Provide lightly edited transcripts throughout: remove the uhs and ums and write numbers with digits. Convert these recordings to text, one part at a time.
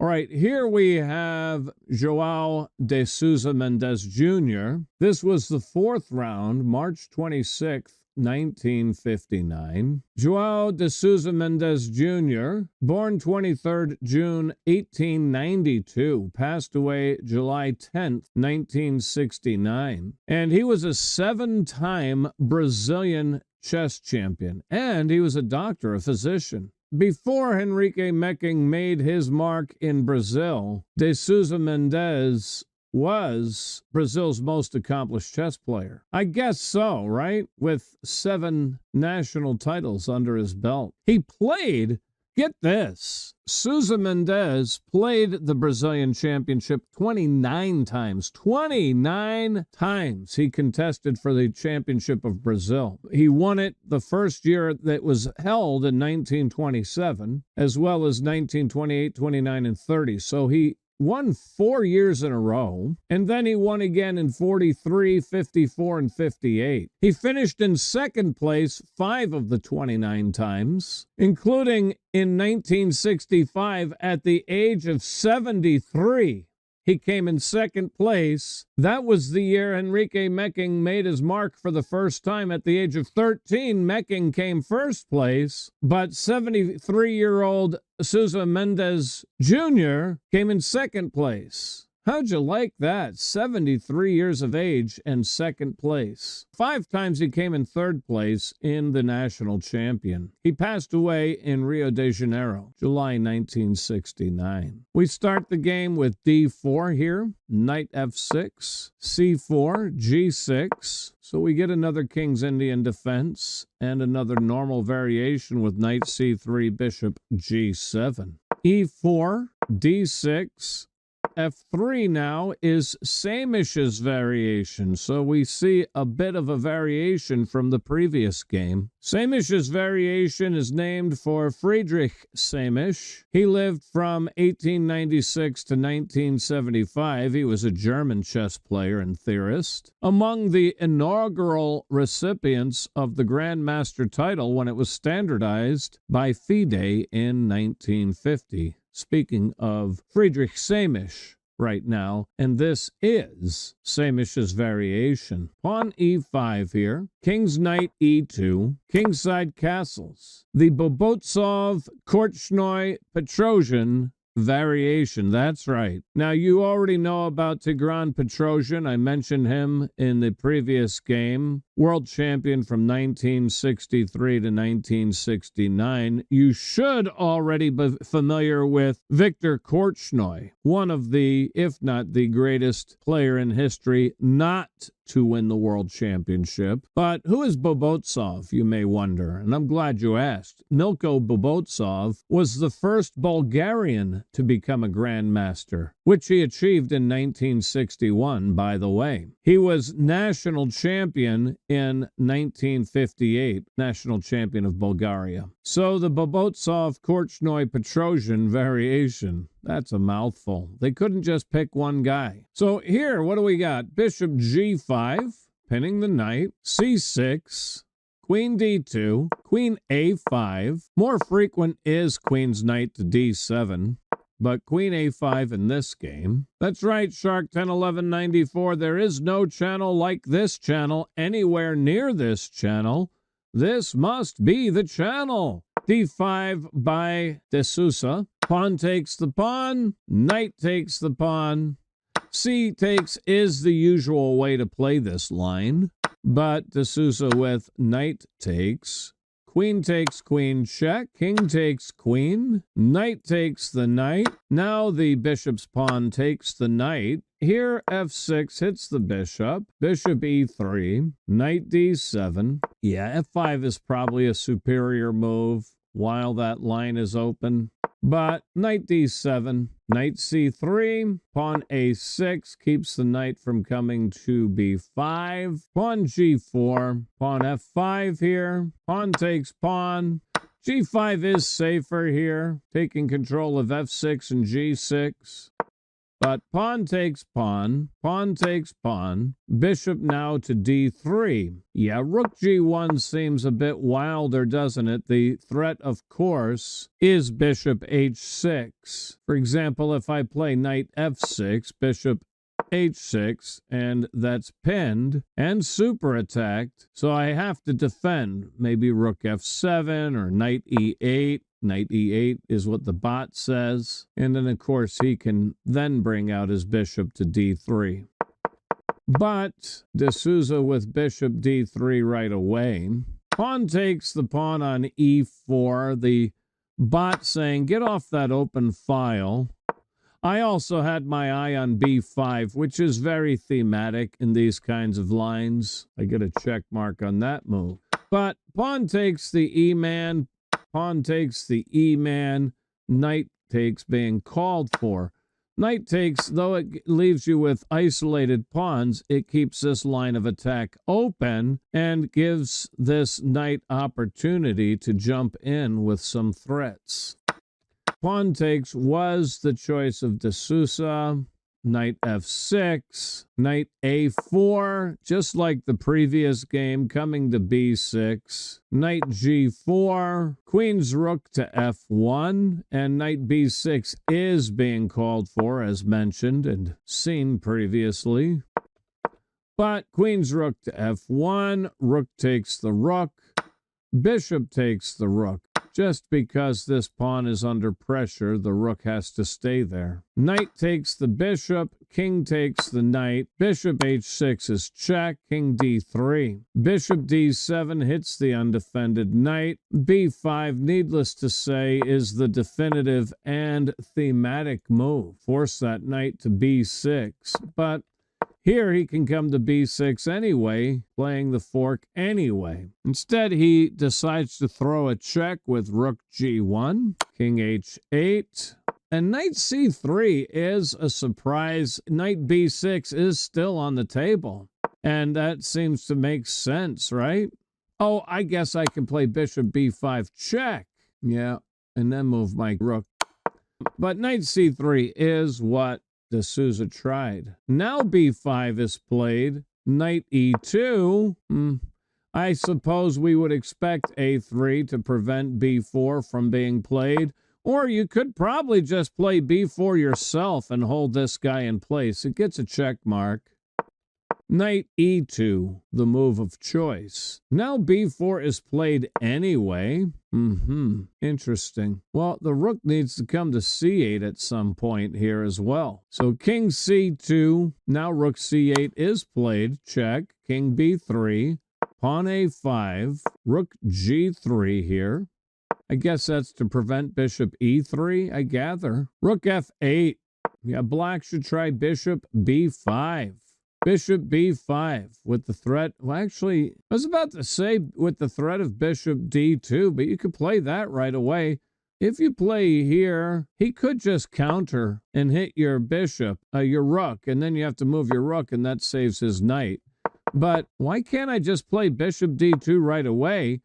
All right, here we have João de Souza Mendes Jr. This was the fourth round, March 26th. 1959. João de Souza Mendes Jr., born 23rd June 1892, passed away July 10th, 1969. And he was a seven-time Brazilian chess champion, and he was a doctor, a physician. Before Henrique Mecking made his mark in Brazil, de Souza Mendes was Brazil's most accomplished chess player. I guess so, right? With 7 national titles under his belt. He played, get this, Souza Mendes played the Brazilian championship 29 times. 29 times he contested for the championship of Brazil. He won it the first year that was held in 1927, as well as 1928, 29, and 30. So he won 4 years in a row, and then he won again in 43, 54, and 58. He finished in second place 5 of the 29 times, including in 1965 at the age of 73. He came in second place. That was the year Henrique Mecking made his mark for the first time. At the age of 13, Mecking came first place, but 73-year-old Souza Mendes Jr. came in second place. How'd you like that? 73 years of age and second place. 5 times he came in third place in the national champion. He passed away in Rio de Janeiro, July 1969. We start the game with d4 here, knight f6, c4, g6. So we get another King's Indian defense and another normal variation with knight c3, bishop g7. e4, d6, F3 now is Samish's variation, so we see a bit of a variation from the previous game. Samish's variation is named for Friedrich Samish. He lived from 1896 to 1975. He was a German chess player and theorist. Among the inaugural recipients of the Grandmaster title when it was standardized by FIDE in 1950. Speaking of Friedrich Samish right now, and this is Samish's variation. Pawn e5 here, king's knight e2, kingside castles. The Bobotsov-Korchnoi-Petrosian variation, that's right. Now, you already know about Tigran Petrosian. I mentioned him in the previous game. World champion from 1963 to 1969. You should already be familiar with Viktor Korchnoi, one of the, if not the greatest player in history not to win the world championship. But who is Bobotsov, you may wonder, and I'm glad you asked. Milko Bobotsov was the first Bulgarian to become a grandmaster, which he achieved in 1961, by the way. He was national champion in 1958, national champion of Bulgaria. So the Bobotsov-Korchnoi-Petrosian variation, that's a mouthful. They couldn't just pick one guy. So here, what do we got? Bishop g5, pinning the knight, c6, queen d2, queen a5. More frequent is queen's knight to d7. But queen a5 in this game. That's right, Shark 101194. There is no channel like this channel anywhere near this channel. This must be the channel. d5 by de Souza. Pawn takes the pawn. Knight takes the pawn. C takes is the usual way to play this line. But de Souza with knight takes. Queen takes queen check, king takes queen, knight takes the knight. Now the bishop's pawn takes the knight. Here f6 hits the bishop, bishop e3, knight d7. Yeah, f5 is probably a superior move while that line is open. But knight d7, knight c3, pawn a6 keeps the knight from coming to b5, pawn g4, pawn f5 here, pawn takes pawn, g5 is safer here, taking control of f6 and g6. But pawn takes pawn, pawn takes pawn, bishop now to d3. Yeah, rook g1 seems a bit wilder, doesn't it? The threat, of course, is bishop h6. For example, if I play knight f6, bishop h6, and that's pinned and super attacked, so I have to defend. Maybe rook f7 or knight e8. Knight e8 is what the bot says. And then, of course, he can then bring out his bishop to d3. But de Souza with bishop d3 right away. Pawn takes the pawn on e4. The bot saying, get off that open file. I also had my eye on b5, which is very thematic in these kinds of lines. I get a check mark on that move. But pawn takes the e-man. Pawn takes the e-man, knight takes being called for. Knight takes, though it leaves you with isolated pawns, it keeps this line of attack open and gives this knight opportunity to jump in with some threats. Pawn takes was the choice of de Souza. Knight f6, knight a4, just like the previous game, coming to b6, knight g4, queen's rook to f1, and knight b6 is being called for, as mentioned and seen previously. But queen's rook to f1, rook takes the rook, bishop takes the rook. Just because this pawn is under pressure, the rook has to stay there. Knight takes the bishop, king takes the knight, bishop h6 is check, king d3. Bishop d7 hits the undefended knight. b5, needless to say, is the definitive and thematic move. Force that knight to b6, but here he can come to b6 anyway, playing the fork anyway. Instead, he decides to throw a check with rook g1, king h8, and knight c3 is a surprise. Knight b6 is still on the table, and that seems to make sense, right? Oh, I guess I can play bishop b5 check. Yeah, and then move my rook. But knight c3 is what de Souza tried. Now b5 is played. Knight e2. I suppose we would expect a3 to prevent b4 from being played. Or you could probably just play b4 yourself and hold this guy in place. It gets a check mark. Knight e2, the move of choice. Now b4 is played anyway. Interesting. Well, the rook needs to come to c8 at some point here as well. So king c2, now rook c8 is played. Check. King b3, pawn a5, rook g3 here. I guess that's to prevent bishop e3, I gather. Rook f8. Yeah, black should try bishop b5. Bishop b5 with the threat. Well, actually, I was about to say with the threat of bishop d2, but you could play that right away. If you play here, he could just counter and hit your bishop, your rook, and then you have to move your rook, and that saves his knight. But why can't I just play bishop d2 right away?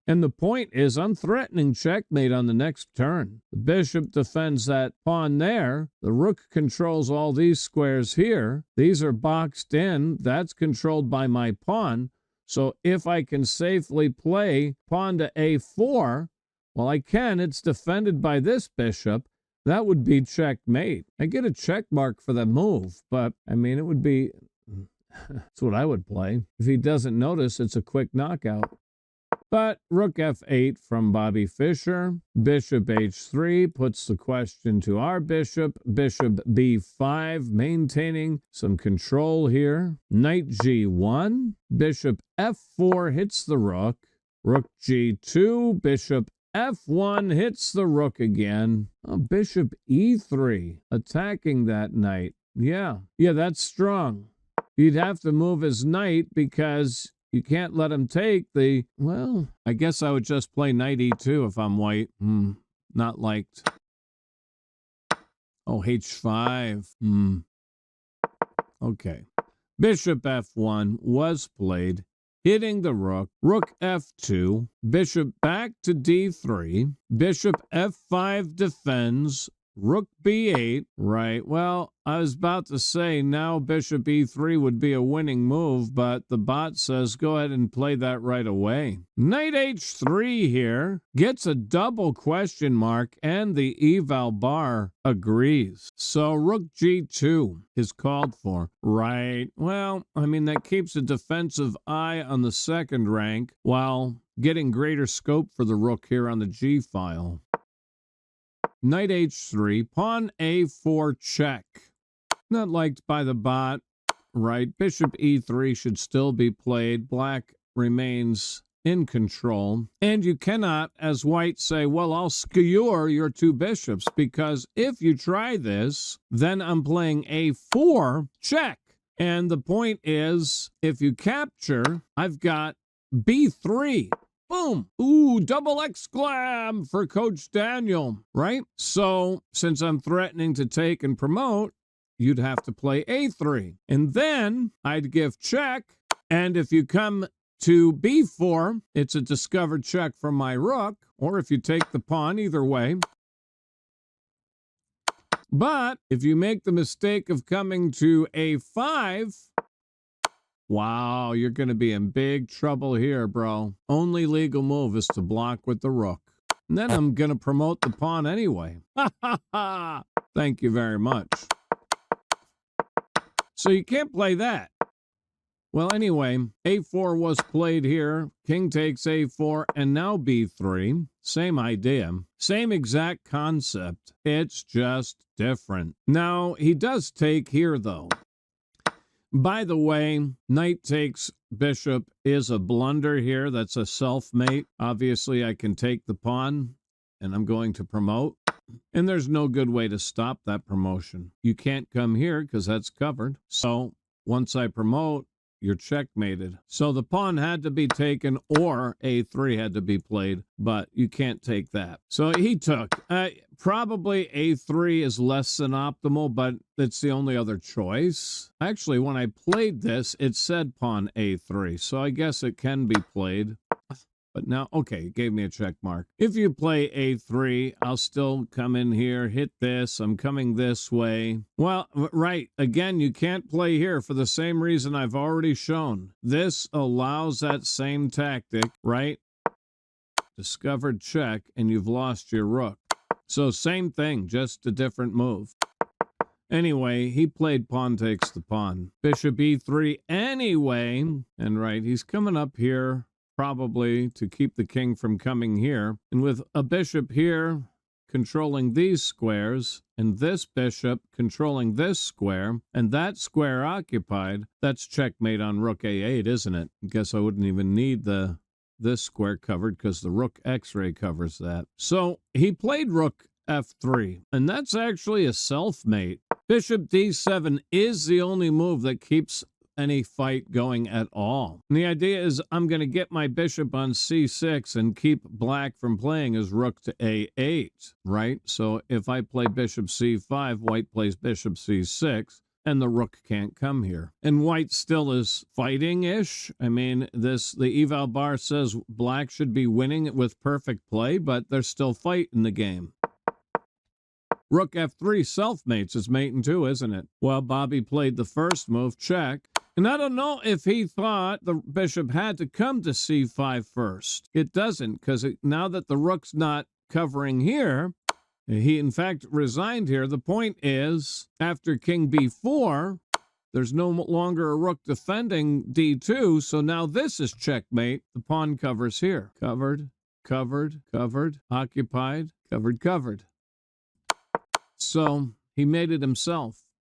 And the point is, I'm threatening checkmate on the next turn. The bishop defends that pawn there. The rook controls all these squares here. These are boxed in. That's controlled by my pawn. So if I can safely play pawn to a4, well, I can. It's defended by this bishop. That would be checkmate. I get a check mark for the move, but, I mean, it would be... That's what I would play. If he doesn't notice, it's a quick knockout. But rook f8 from Bobby Fischer. Bishop h3 puts the question to our bishop. Bishop b5, maintaining some control here. Knight g1. Bishop f4 hits the rook. Rook g2. Bishop f1 hits the rook again. Oh, bishop e3, attacking that knight. Yeah, that's strong. You'd have to move his knight because you can't let him take the... Well, I guess I would just play knight e2 if I'm white. Not liked. Oh, h5. Okay. Bishop f1 was played, hitting the rook. Rook f2. Bishop back to d3. Bishop f5 defends. Rook b8, right? Well, I was about to say now bishop e3 would be a winning move, but the bot says go ahead and play that right away. Knight h3 here gets a double question mark, and the eval bar agrees. So rook g2 is called for, right? Well, I mean, that keeps a defensive eye on the second rank while getting greater scope for the rook here on the g file. Knight h3, pawn a4 check. Not liked by the bot, right? Bishop e3 should still be played. Black remains in control. And you cannot, as white, say, well, I'll skewer your two bishops, because if you try this, then I'm playing a4 check. And the point is, if you capture, I've got b3. Boom. Ooh, double exclam for Coach Daniel, right? So since I'm threatening to take and promote, you'd have to play a3. And then I'd give check. And if you come to b4, it's a discovered check from my rook. Or if you take the pawn, either way. But if you make the mistake of coming to a5, wow, you're going to be in big trouble here, bro. Only legal move is to block with the rook. And then I'm going to promote the pawn anyway. Ha ha ha! Thank you very much. So you can't play that. Well, anyway, a4 was played here. King takes a4, and now b3. Same idea. Same exact concept. It's just different. Now, he does take here, though. By the way, knight takes bishop is a blunder here. That's a self-mate. Obviously, I can take the pawn, and I'm going to promote. And there's no good way to stop that promotion. You can't come here because that's covered. So once I promote, you're checkmated. So the pawn had to be taken or a3 had to be played, but you can't take that. So he took. Probably a3 is less than optimal, but it's the only other choice. Actually, when I played this, it said pawn a3, so I guess it can be played. But now, okay, it gave me a check mark. If you play a3, I'll still come in here, hit this. I'm coming this way. Well, right, again, you can't play here for the same reason I've already shown. This allows that same tactic, right? Discovered check, and you've lost your rook. So same thing, just a different move. Anyway, he played pawn takes the pawn. Bishop e3 anyway. And right, he's coming up here probably to keep the king from coming here. And with a bishop here controlling these squares, and this bishop controlling this square, and that square occupied, that's checkmate on rook a8, isn't it? I guess I wouldn't even need this square covered because the rook x-ray covers that. So he played rook f3, and that's actually a self-mate. Bishop d7 is the only move that keeps any fight going at all. And the idea is I'm going to get my bishop on c6 and keep black from playing his rook to a8, right? So if I play bishop c5, white plays bishop c6, and the rook can't come here. And white still is fighting-ish. I mean, the eval bar says black should be winning with perfect play, but there's still fight in the game. Rook f3 self-mates is mating too, isn't it? Well, Bobby played the first move, check. And I don't know if he thought the bishop had to come to c5 first. It doesn't, because now that the rook's not covering here, he in fact resigned here. The point is, after king b4, there's no longer a rook defending d2, so now this is checkmate. The pawn covers here. Covered, covered, covered, occupied, covered, covered. So he made it himself.